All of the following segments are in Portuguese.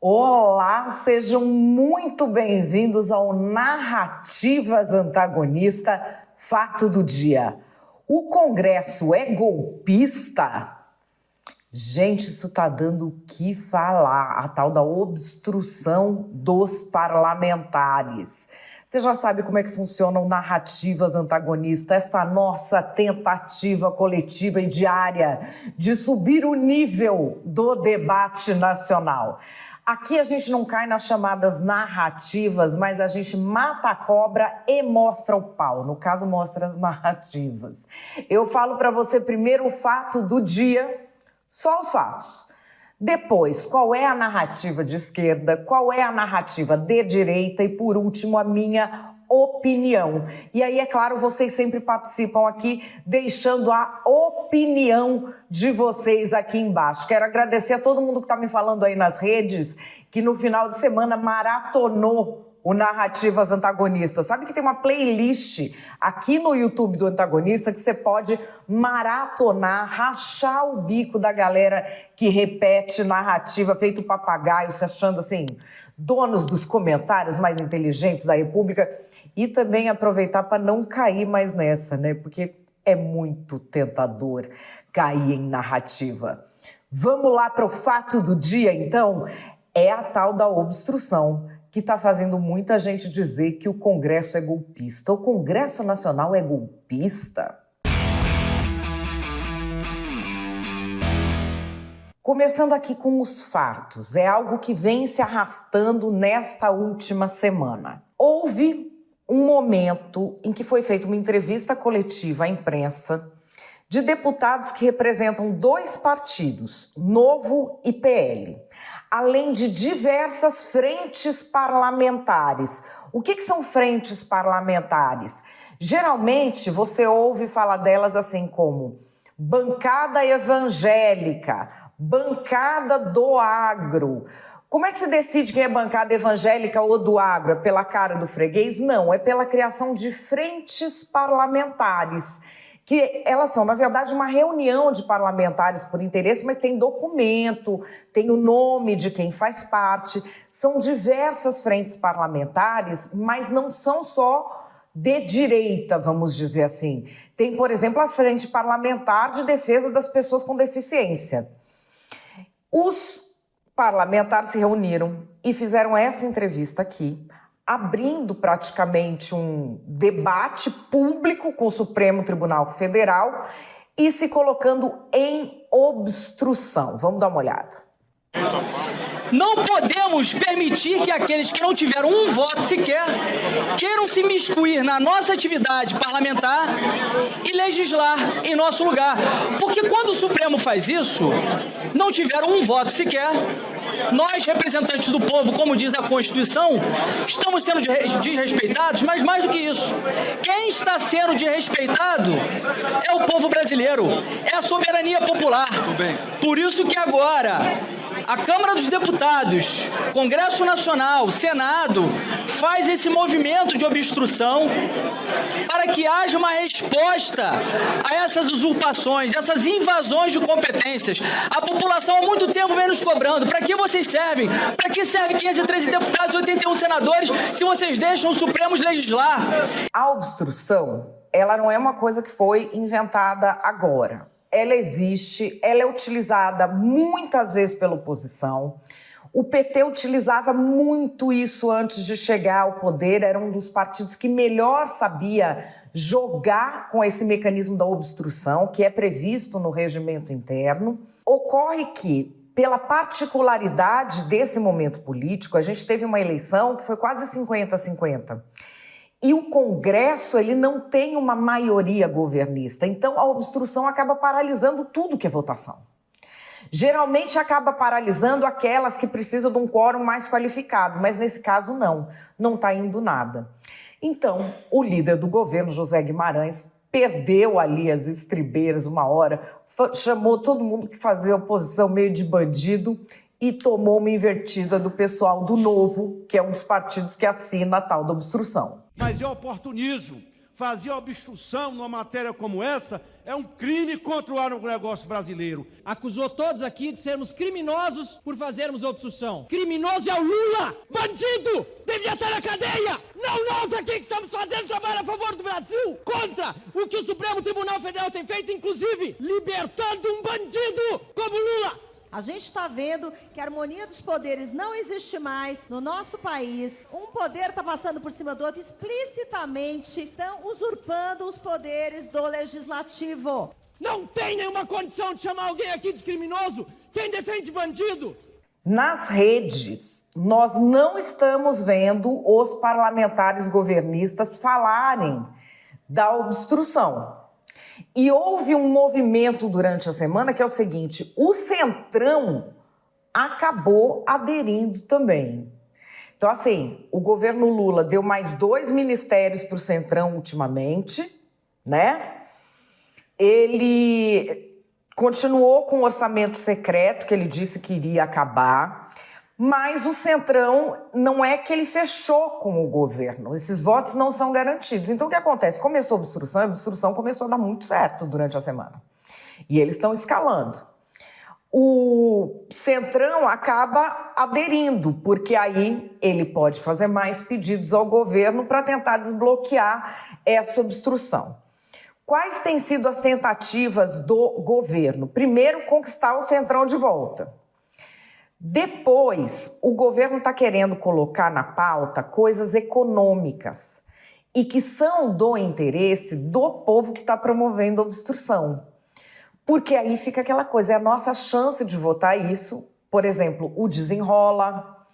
Olá, sejam muito bem-vindos ao Narrativas Antagonista, Fato do Dia. O Congresso é golpista? Gente, isso está dando o que falar, a tal da obstrução dos parlamentares. Você já sabe como é que funcionam narrativas antagonistas, esta nossa tentativa coletiva e diária de subir o nível do debate nacional. Aqui a gente não cai nas chamadas narrativas, mas a gente mata a cobra e mostra o pau. No caso, mostra as narrativas. Eu falo para você primeiro o fato do dia, só os fatos. Depois, qual é a narrativa de esquerda, qual é a narrativa de direita e, por último, a minha opinião. E aí, é claro, vocês sempre participam aqui, deixando a opinião de vocês aqui embaixo. Quero agradecer a todo mundo que está me falando aí nas redes, que no final de semana maratonou o Narrativas Antagonistas. Sabe que tem uma playlist aqui no YouTube do Antagonista que você pode maratonar, rachar o bico da galera que repete narrativa, feito papagaio, se achando assim, donos dos comentários mais inteligentes da República, e também aproveitar para não cair mais nessa, né? Porque é muito tentador cair em narrativa. Vamos lá para o fato do dia, então? É a tal da obstrução, que está fazendo muita gente dizer que o Congresso é golpista. O Congresso Nacional é golpista? Começando aqui com os fatos, é algo que vem se arrastando nesta última semana. Houve um momento em que foi feita uma entrevista coletiva à imprensa de deputados que representam dois partidos, Novo e PL, além de diversas frentes parlamentares. O que são frentes parlamentares? Geralmente você ouve falar delas assim como bancada evangélica, bancada do agro. Como é que se decide quem é bancada evangélica ou do agro? É pela cara do freguês? Não, é pela criação de frentes parlamentares, que elas são, na verdade, uma reunião de parlamentares por interesse, mas tem documento, tem o nome de quem faz parte. São diversas frentes parlamentares, mas não são só de direita, vamos dizer assim. Tem, por exemplo, a Frente Parlamentar de Defesa das Pessoas com Deficiência. Os parlamentares se reuniram e fizeram essa entrevista aqui, abrindo praticamente um debate público com o Supremo Tribunal Federal e se colocando em obstrução. Vamos dar uma olhada. Não podemos permitir que aqueles que não tiveram um voto sequer queiram se miscuir na nossa atividade parlamentar e legislar em nosso lugar. Porque quando o Supremo faz isso, não tiveram um voto sequer, nós, representantes do povo, como diz a Constituição, estamos sendo desrespeitados, mas mais do que isso, quem está sendo desrespeitado é o povo brasileiro, é a soberania popular. Por isso que agora a Câmara dos Deputados, Congresso Nacional, Senado, faz esse movimento de obstrução para que haja uma resposta a essas usurpações, essas invasões de competências. A população há muito tempo vem nos cobrando. Para que vocês servem? Para que servem 513 deputados e 81 senadores se vocês deixam o Supremo legislar? A obstrução, ela não é uma coisa que foi inventada agora. Ela existe, ela é utilizada muitas vezes pela oposição. O PT utilizava muito isso antes de chegar ao poder, era um dos partidos que melhor sabia jogar com esse mecanismo da obstrução, que é previsto no regimento interno. Ocorre que, pela particularidade desse momento político, a gente teve uma eleição que foi quase 50-50. E o Congresso, ele não tem uma maioria governista. Então, a obstrução acaba paralisando tudo que é votação. Geralmente, acaba paralisando aquelas que precisam de um quórum mais qualificado, mas nesse caso, não está indo nada. Então, o líder do governo, José Guimarães, perdeu ali as estribeiras uma hora, chamou todo mundo que fazia oposição meio de bandido e tomou uma invertida do pessoal do Novo, que é um dos partidos que assina a tal da obstrução. Mas é oportunismo fazer obstrução numa matéria como essa é um crime contra o agronegócio brasileiro. Acusou todos aqui de sermos criminosos por fazermos obstrução. Criminoso é o Lula! Bandido! Devia estar na cadeia! Não nós aqui que estamos fazendo trabalho a favor do Brasil! Contra o que o Supremo Tribunal Federal tem feito, inclusive libertando um bandido como Lula! A gente está vendo que a harmonia dos poderes não existe mais no nosso país. Um poder está passando por cima do outro explicitamente, estão usurpando os poderes do legislativo. Não tem nenhuma condição de chamar alguém aqui de criminoso. Quem defende bandido? Nas redes, nós não estamos vendo os parlamentares governistas falarem da obstrução. E houve um movimento durante a semana que é o seguinte: o Centrão acabou aderindo também. Então, assim, o governo Lula deu mais 2 ministérios para o Centrão ultimamente, né? Ele continuou com o orçamento secreto, que ele disse que iria acabar, mas o Centrão não é que ele fechou com o governo. Esses votos não são garantidos. Então, o que acontece? Começou a obstrução começou a dar muito certo durante a semana. E eles estão escalando. O Centrão acaba aderindo, porque aí ele pode fazer mais pedidos ao governo para tentar desbloquear essa obstrução. Quais têm sido as tentativas do governo? Primeiro, conquistar o Centrão de volta. Depois, o governo está querendo colocar na pauta coisas econômicas e que são do interesse do povo que está promovendo a obstrução. Porque aí fica aquela coisa, é a nossa chance de votar isso. Por exemplo, o desenrola,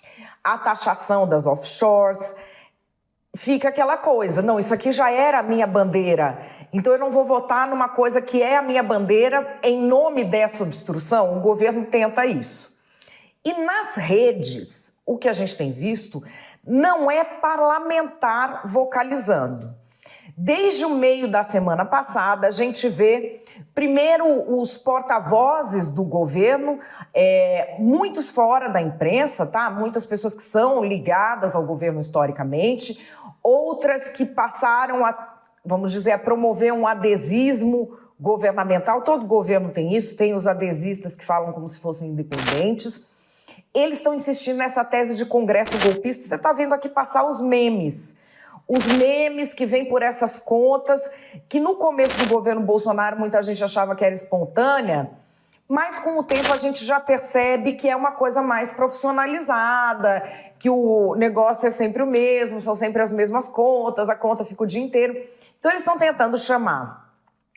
a taxação das offshores. Fica aquela coisa, não, isso aqui já era a minha bandeira, então eu não vou votar numa coisa que é a minha bandeira em nome dessa obstrução. O governo tenta isso. E nas redes, o que a gente tem visto não é parlamentar vocalizando. Desde o meio da semana passada, a gente vê, primeiro, os porta-vozes do governo, muitos fora da imprensa, tá? Muitas pessoas que são ligadas ao governo historicamente, outras que passaram a, vamos dizer, a promover um adesismo governamental. Todo governo tem isso, tem os adesistas que falam como se fossem independentes. Eles estão insistindo nessa tese de congresso golpista. Você está vendo aqui passar os memes que vêm por essas contas, que no começo do governo Bolsonaro muita gente achava que era espontânea, mas com o tempo a gente já percebe que é uma coisa mais profissionalizada, que o negócio é sempre o mesmo, são sempre as mesmas contas, a conta fica o dia inteiro. Então eles estão tentando chamar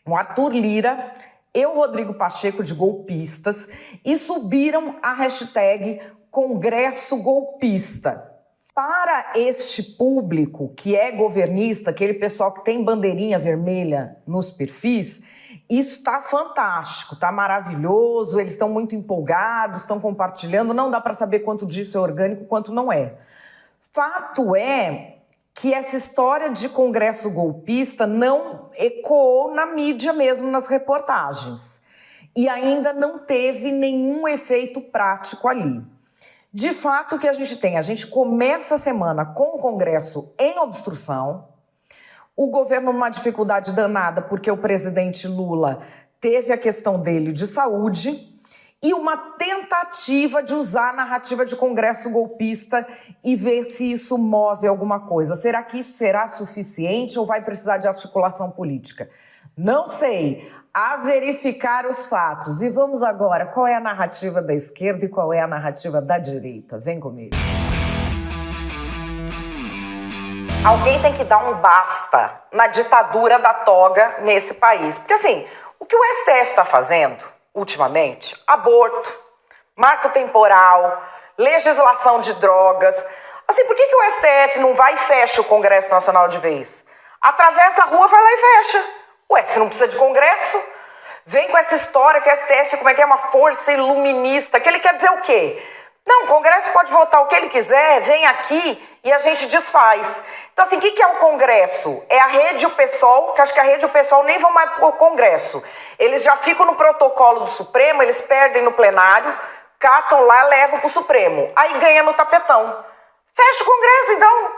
o Arthur Lira e o Rodrigo Pacheco de golpistas e subiram a hashtag Congresso Golpista. Para este público que é governista, aquele pessoal que tem bandeirinha vermelha nos perfis, isso está fantástico, está maravilhoso, eles estão muito empolgados, estão compartilhando, não dá para saber quanto disso é orgânico, quanto não é. Fato é que essa história de congresso golpista não ecoou na mídia mesmo, nas reportagens, e ainda não teve nenhum efeito prático ali. De fato, o que a gente começa a semana com o Congresso em obstrução, o governo numa dificuldade danada porque o presidente Lula teve a questão dele de saúde e uma tentativa de usar a narrativa de Congresso golpista e ver se isso move alguma coisa. Será que isso será suficiente ou vai precisar de articulação política? Não sei. A verificar os fatos. E vamos agora, qual é a narrativa da esquerda e qual é a narrativa da direita? Vem comigo. Alguém tem que dar um basta na ditadura da toga nesse país. Porque assim, o que o STF está fazendo ultimamente, aborto, marco temporal, legislação de drogas. Assim, por que o STF não vai e fecha o Congresso Nacional de vez? Atravessa a rua, vai lá e fecha. Ué, se não precisa de Congresso, vem com essa história que a STF, como é que é, uma força iluminista, que ele quer dizer o quê? Não, o Congresso pode votar o que ele quiser, vem aqui e a gente desfaz. Então, assim, o que é o Congresso? É a rede e o PSOL, que acho que a rede e o PSOL nem vão mais para o Congresso. Eles já ficam no protocolo do Supremo, eles perdem no plenário, catam lá, levam para o Supremo. Aí ganha no tapetão. Fecha o Congresso, então.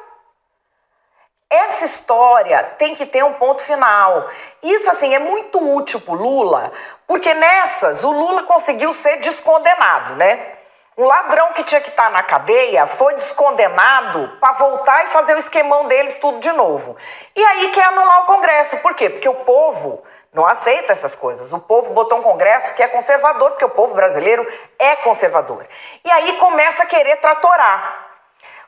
Essa história tem que ter um ponto final. Isso, assim, é muito útil pro Lula, porque nessas o Lula conseguiu ser descondenado, né? Um ladrão que tinha que estar na cadeia foi descondenado para voltar e fazer o esquemão deles tudo de novo. E aí quer anular o Congresso. Por quê? Porque o povo não aceita essas coisas. O povo botou um Congresso que é conservador, porque o povo brasileiro é conservador. E aí começa a querer tratorar.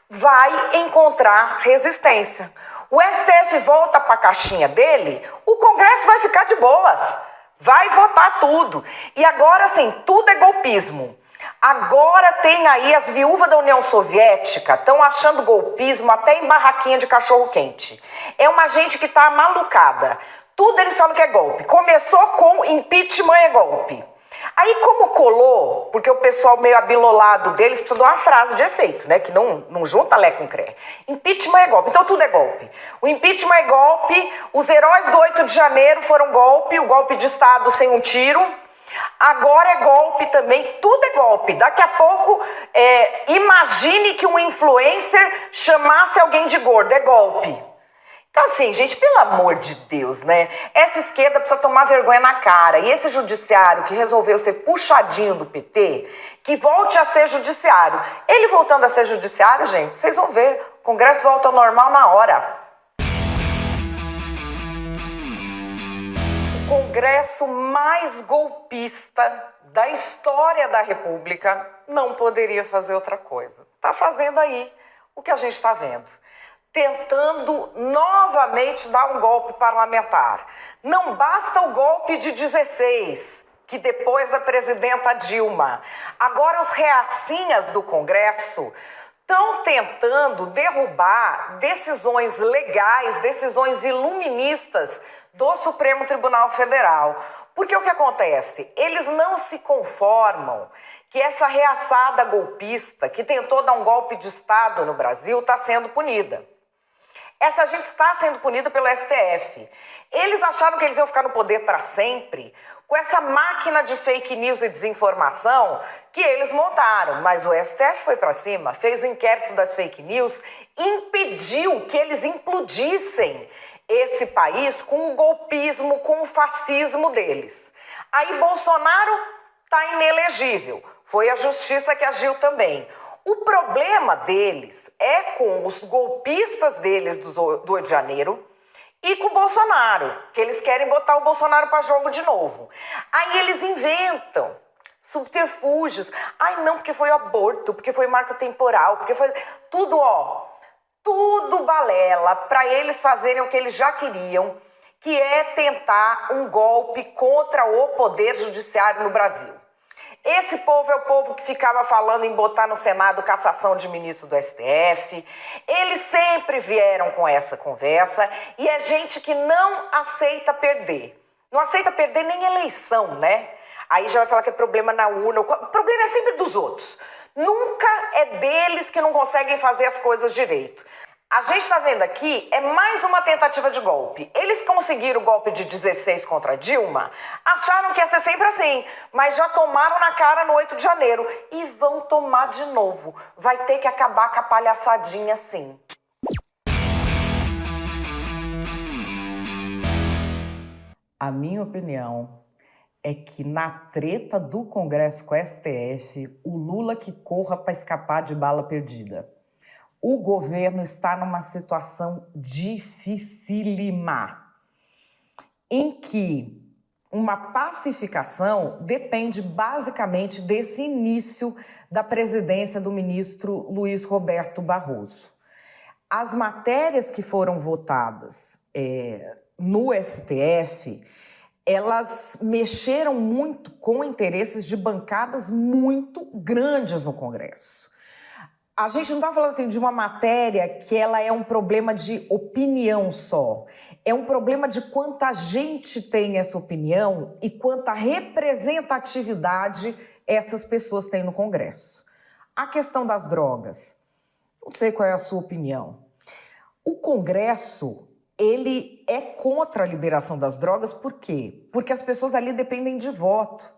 Vai encontrar resistência. O STF volta para a caixinha dele, o Congresso vai ficar de boas. Vai votar tudo. E agora, assim, tudo é golpismo. Agora tem aí as viúvas da União Soviética, estão achando golpismo até em barraquinha de cachorro-quente. É uma gente que está malucada. Tudo eles falam que é golpe. Começou com impeachment é golpe. Aí como colou, porque o pessoal meio abilolado deles precisa de uma frase de efeito, né? Que não junta Lé com Cré. Impeachment é golpe, então tudo é golpe. O impeachment é golpe, os heróis do 8 de janeiro foram golpe, o golpe de Estado sem um tiro. Agora é golpe também, tudo é golpe. Daqui a pouco, imagine que um influencer chamasse alguém de gordo, é golpe. Então assim, gente, pelo amor de Deus, né? Essa esquerda precisa tomar vergonha na cara. E esse judiciário que resolveu ser puxadinho do PT, que volte a ser judiciário. Ele voltando a ser judiciário, gente, vocês vão ver, o Congresso volta ao normal na hora. O Congresso mais golpista da história da República não poderia fazer outra coisa. Está fazendo aí o que a gente está vendo. Tentando novamente dar um golpe parlamentar. Não basta o golpe de 16, que depois da presidenta Dilma. Agora os reacinhas do Congresso estão tentando derrubar decisões legais, decisões iluministas do Supremo Tribunal Federal. Porque o que acontece? Eles não se conformam que essa reaçada golpista, que tentou dar um golpe de Estado no Brasil, está sendo punida. Essa gente está sendo punida pelo STF. Eles acharam que eles iam ficar no poder para sempre com essa máquina de fake news e desinformação que eles montaram. Mas o STF foi para cima, fez o inquérito das fake news, impediu que eles implodissem esse país com o golpismo, com o fascismo deles. Aí Bolsonaro está inelegível. Foi a justiça que agiu também. O problema deles é com os golpistas deles do 8 de janeiro e com o Bolsonaro, que eles querem botar o Bolsonaro para jogo de novo. Aí eles inventam subterfúgios. Ai não, porque foi aborto, porque foi marco temporal, porque foi tudo, tudo balela para eles fazerem o que eles já queriam, que é tentar um golpe contra o poder judiciário no Brasil. Esse povo é o povo que ficava falando em botar no Senado cassação de ministro do STF. Eles sempre vieram com essa conversa e é gente que não aceita perder. Não aceita perder nem eleição, né? Aí já vai falar que é problema na urna. O problema é sempre dos outros. Nunca é deles que não conseguem fazer as coisas direito. A gente está vendo aqui, é mais uma tentativa de golpe. Eles conseguiram o golpe de 16 contra Dilma, acharam que ia ser sempre assim, mas já tomaram na cara no 8 de janeiro e vão tomar de novo. Vai ter que acabar com a palhaçadinha sim. A minha opinião é que na treta do Congresso com o STF, o Lula que corra para escapar de bala perdida. O governo está numa situação dificílima, em que uma pacificação depende basicamente desse início da presidência do ministro Luiz Roberto Barroso. As matérias que foram votadas no STF, elas mexeram muito com interesses de bancadas muito grandes no Congresso. A gente não está falando assim de uma matéria que ela é um problema de opinião só. É um problema de quanta gente tem essa opinião e quanta representatividade essas pessoas têm no Congresso. A questão das drogas. Não sei qual é a sua opinião. O Congresso, ele é contra a liberação das drogas, por quê? Porque as pessoas ali dependem de voto.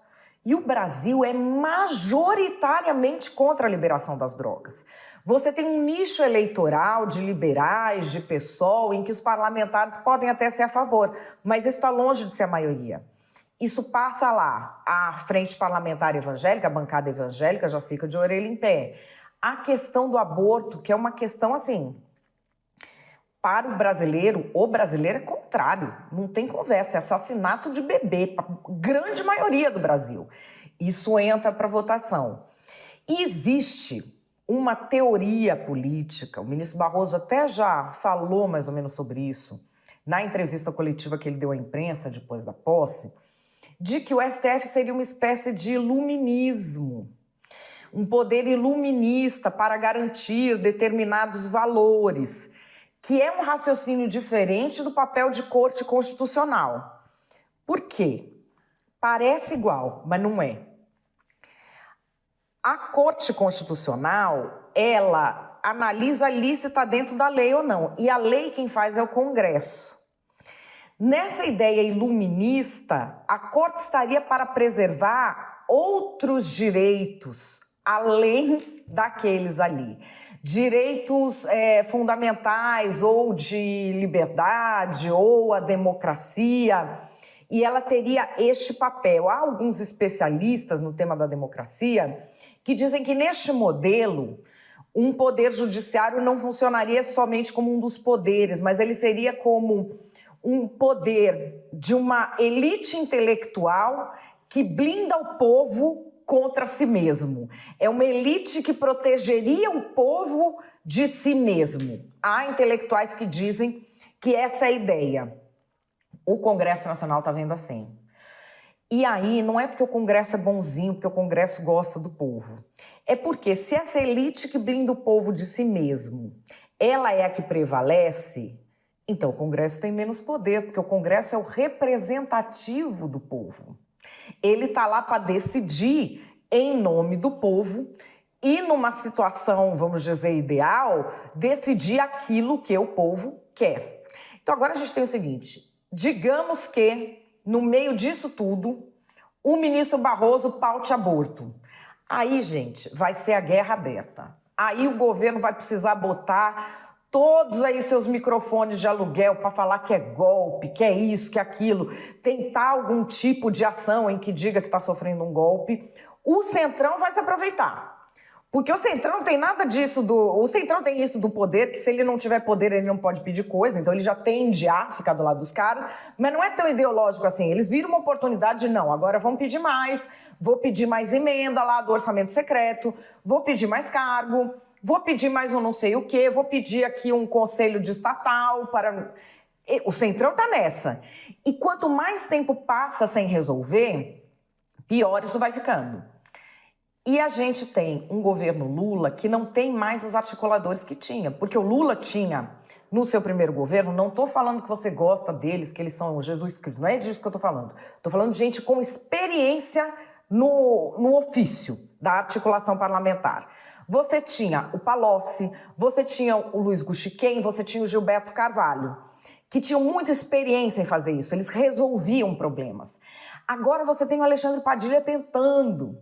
E o Brasil é majoritariamente contra a liberação das drogas. Você tem um nicho eleitoral de liberais, de PSOL, em que os parlamentares podem até ser a favor, mas isso está longe de ser a maioria. Isso passa lá, a frente parlamentar evangélica, a bancada evangélica já fica de orelha em pé. A questão do aborto, que é uma questão assim, para o brasileiro é contrário, não tem conversa, é assassinato de bebê, para a grande maioria do Brasil. Isso entra para votação. E existe uma teoria política, o ministro Barroso até já falou mais ou menos sobre isso, na entrevista coletiva que ele deu à imprensa depois da posse, de que o STF seria uma espécie de iluminismo, um poder iluminista para garantir determinados valores, que é um raciocínio diferente do papel de corte constitucional. Por quê? Parece igual, mas não é. A Corte Constitucional, ela analisa ali se está dentro da lei ou não. E a lei quem faz é o Congresso. Nessa ideia iluminista, a Corte estaria para preservar outros direitos, além daqueles ali. Direitos fundamentais, ou de liberdade, ou a democracia. E ela teria este papel. Há alguns especialistas no tema da democracia que dizem que neste modelo, um poder judiciário não funcionaria somente como um dos poderes, mas ele seria como um poder de uma elite intelectual que blinda o povo contra si mesmo. É uma elite que protegeria o povo de si mesmo. Há intelectuais que dizem que essa é a ideia. O Congresso Nacional está vendo assim. E aí, não é porque o Congresso é bonzinho, porque o Congresso gosta do povo. É porque se essa elite que blinda o povo de si mesmo, ela é a que prevalece, então o Congresso tem menos poder, porque o Congresso é o representativo do povo. Ele está lá para decidir em nome do povo e, numa situação, vamos dizer, ideal, decidir aquilo que o povo quer. Então, agora a gente tem o seguinte: digamos que, no meio disso tudo, o ministro Barroso paute aborto. Aí, gente, vai ser a guerra aberta. Aí o governo vai precisar botar todos aí seus microfones de aluguel para falar que é golpe, que é isso, que é aquilo, tentar algum tipo de ação em que diga que está sofrendo um golpe. O Centrão vai se aproveitar. Porque o Centrão não tem nada disso O Centrão tem isso do poder, que se ele não tiver poder, ele não pode pedir coisa, então ele já tende a ficar do lado dos caras, mas não é tão ideológico assim. Eles viram uma oportunidade de, não, agora vamos pedir mais, vou pedir mais emenda lá do orçamento secreto, vou pedir mais cargo, vou pedir mais um não sei o quê, vou pedir aqui um conselho de estatal para... O Centrão tá nessa. E quanto mais tempo passa sem resolver, pior isso vai ficando. E a gente tem um governo Lula que não tem mais os articuladores que tinha. Porque o Lula tinha, no seu primeiro governo, não estou falando que você gosta deles, que eles são Jesus Cristo, não é disso que eu estou falando. Estou falando de gente com experiência no ofício da articulação parlamentar. Você tinha o Palocci, você tinha o Luiz Guxiquem, você tinha o Gilberto Carvalho, que tinham muita experiência em fazer isso, eles resolviam problemas. Agora você tem o Alexandre Padilha tentando,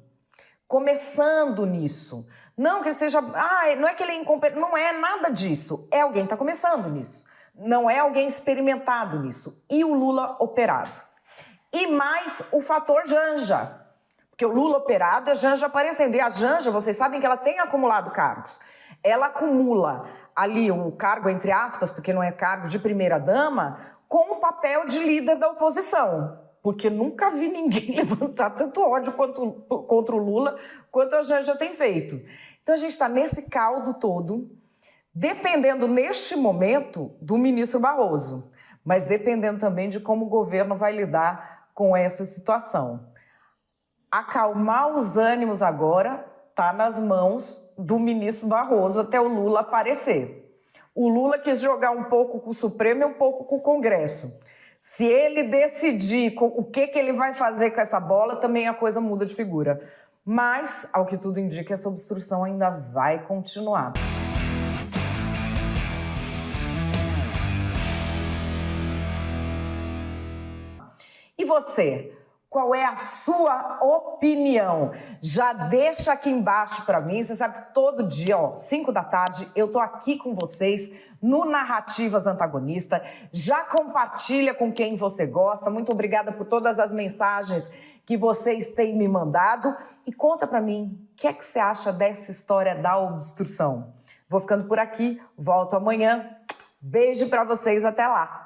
começando nisso. Não que ele seja... não é que ele é incompetente, não é nada disso. É alguém que está começando nisso. Não é alguém experimentado nisso. E o Lula operado. E mais o fator Janja. Porque o Lula operado e a Janja aparecendo. E a Janja, vocês sabem que ela tem acumulado cargos. Ela acumula ali o cargo, entre aspas, porque não é cargo de primeira-dama, com o papel de líder da oposição. Porque nunca vi ninguém levantar tanto ódio contra o Lula quanto a Janja tem feito. Então a gente está nesse caldo todo, dependendo neste momento do ministro Barroso, mas dependendo também de como o governo vai lidar com essa situação. Acalmar os ânimos agora está nas mãos do ministro Barroso até o Lula aparecer. O Lula quis jogar um pouco com o Supremo e um pouco com o Congresso. Se ele decidir o que ele vai fazer com essa bola, também a coisa muda de figura. Mas, ao que tudo indica, essa obstrução ainda vai continuar. E você? Qual é a sua opinião? Já deixa aqui embaixo para mim. Você sabe que todo dia, 5 da tarde, eu tô aqui com vocês no Narrativas Antagonista. Já compartilha com quem você gosta. Muito obrigada por todas as mensagens que vocês têm me mandado. E conta para mim, o que é que você acha dessa história da obstrução? Vou ficando por aqui, volto amanhã. Beijo para vocês, até lá.